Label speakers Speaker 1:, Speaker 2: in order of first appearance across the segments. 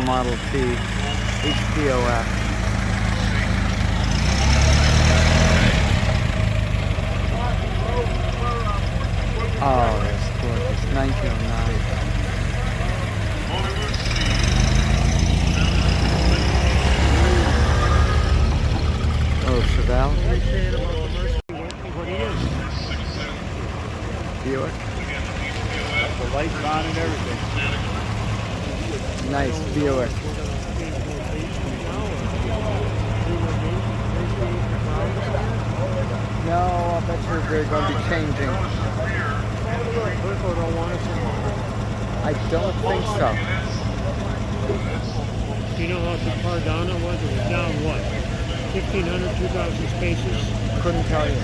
Speaker 1: Model T, HPOF. Oh, that's gorgeous. 1909. Oh, Chevelle. Buick.
Speaker 2: The lights on and everything.
Speaker 1: Nice Buick. No, I bet you they're going to be changing. I don't think so.
Speaker 3: Do you know how far down it was? It was down what? 1,500, 2,000 spaces?
Speaker 1: Couldn't tell you.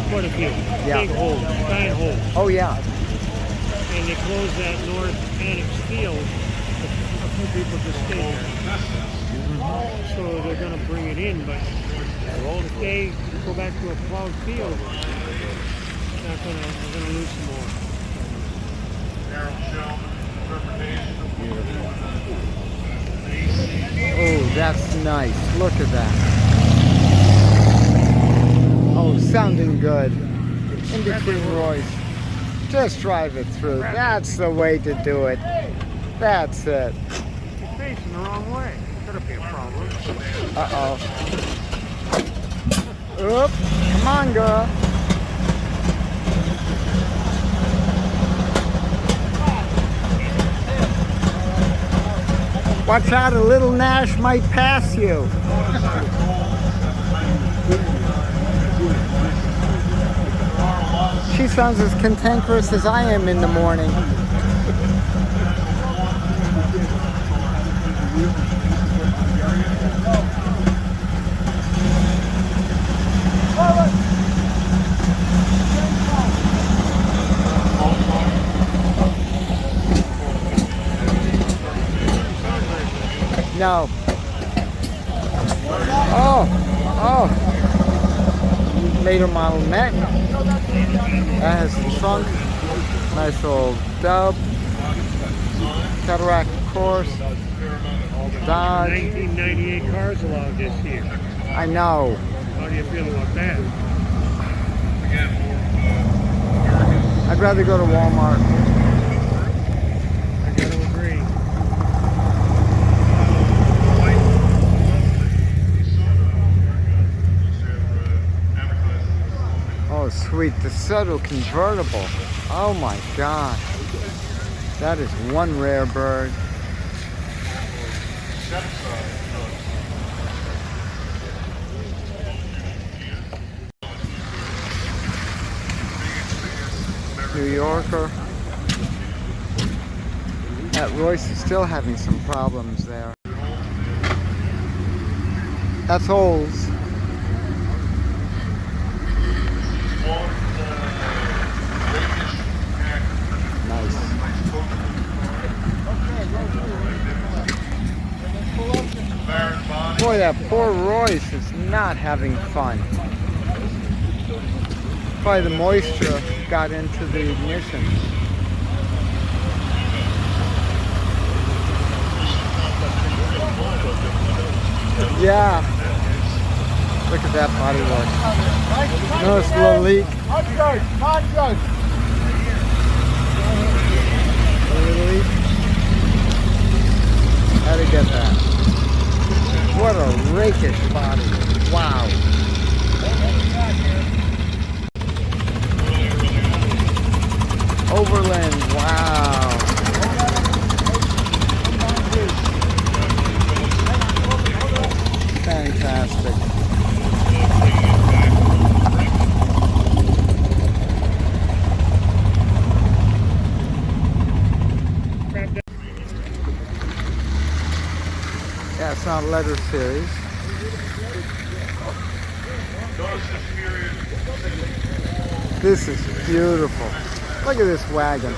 Speaker 3: Quite a few.
Speaker 1: Yeah.
Speaker 3: Big holes, giant holes.
Speaker 1: Oh, yeah.
Speaker 3: And they closed that north annex field. A few people just stayed there. So they're going to bring it in, but if they go back to a plowed field, they're going to lose some more.
Speaker 1: Oh, that's nice. Look at that. Oh, sounding good. In between Royce. Just drive it through. That's the way to do it. That's it.
Speaker 3: You're facing the wrong way. Could be a problem.
Speaker 1: Uh-oh. Oop. Come on, girl. Watch out, a little Nash might pass you. She sounds as cantankerous as I am in the morning. No. Oh. Later model Met. That has the trunk. Nice old dub. Cataract, of course. Dodge.
Speaker 3: 1998 cars allowed this year.
Speaker 1: I know.
Speaker 3: How do you feel about that?
Speaker 1: I'd rather go to Walmart.
Speaker 3: I got to agree.
Speaker 1: Oh, sweet. The Soto convertible. Oh, my God. That is one rare bird. New Yorker. That Royce is still having some problems there. That's Olds. Nice. Boy, that poor Royce is not having fun. Probably the moisture got into the ignition. Yeah. Look at that bodywork. Notice the little leak. A little leak. How to get that? What a rakish body. Wow. Overland, wow. Fantastic. Yeah, it's not letter series. This is beautiful. Look at this wagon.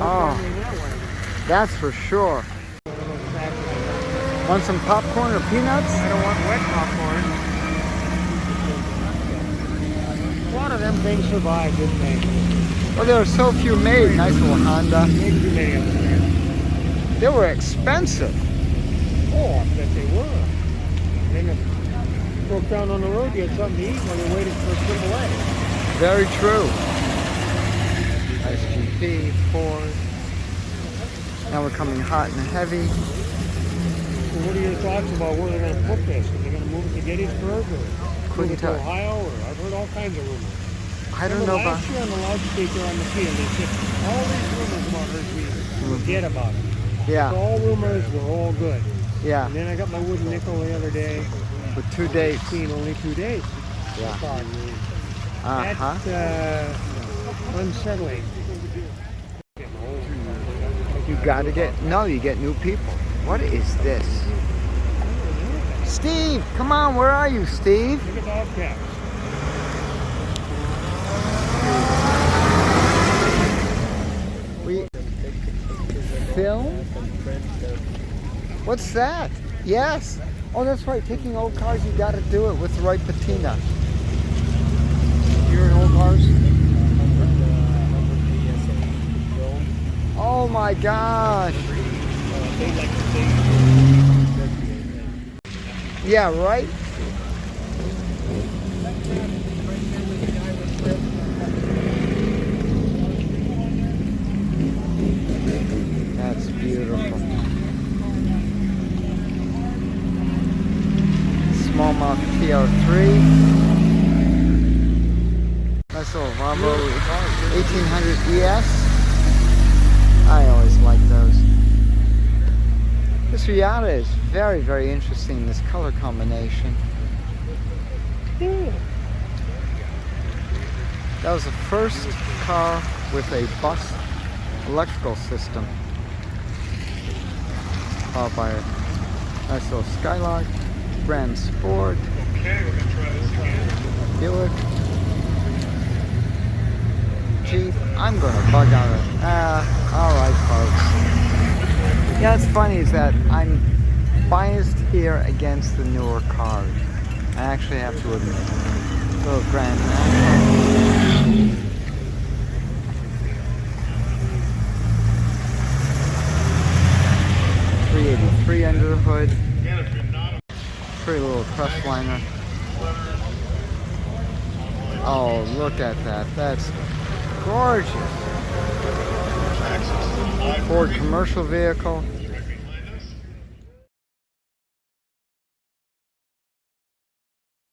Speaker 1: Oh, that's for sure. Want some popcorn or peanuts?
Speaker 3: I don't want wet popcorn. A lot of them things survived, didn't they?
Speaker 1: Well, there were so few made. Nice little Honda.
Speaker 3: Maybe too many of them.
Speaker 1: They were expensive.
Speaker 3: Oh, I bet they were. Then if you broke down on the road, you had something to eat while you're waiting for it to put them away.
Speaker 1: Very true. Nice GP, Ford. Now we're coming hot and heavy.
Speaker 3: So what are your thoughts about where they're going to put this? Are they going to move it to Gettysburg or move it to Ohio? Or I've heard all kinds of rumors.
Speaker 1: I don't know about.
Speaker 3: Last year on the loudspeaker on the field, they said all these rumors about Hershey. Forget about it.
Speaker 1: Yeah.
Speaker 3: It's all rumors. We're all good.
Speaker 1: Yeah.
Speaker 3: And then I got my wooden nickel the other day.
Speaker 1: With 2 dates.
Speaker 3: Seen only 2 days.
Speaker 1: Yeah.
Speaker 3: That's unsettling.
Speaker 1: You gotta get. No, you get new people. What is this? Steve, come on. Where are you, Steve?
Speaker 3: Look at the hubcaps.
Speaker 1: We film? What's that? Yes. Oh, that's right. Picking old cars, you got to do it with the right patina.
Speaker 3: You're in old cars?
Speaker 1: Oh my gosh. Yeah, right? That's beautiful. Smallmouth TR3. Nice little Volvo 1800 ES. I always like those. This Riata is very, very interesting, this color combination. That was the first car with a bus electrical system. Followed by a nice little Skylark, Grand Sport, Buick, Jeep. I'm gonna bug out of it. Alright folks. Yeah, what's funny is that I'm biased here against the newer cars. I actually have to admit. Little Grand National. 383 under the hood. Pretty little Crestliner. Oh, look at that. That's gorgeous. Ford commercial vehicle.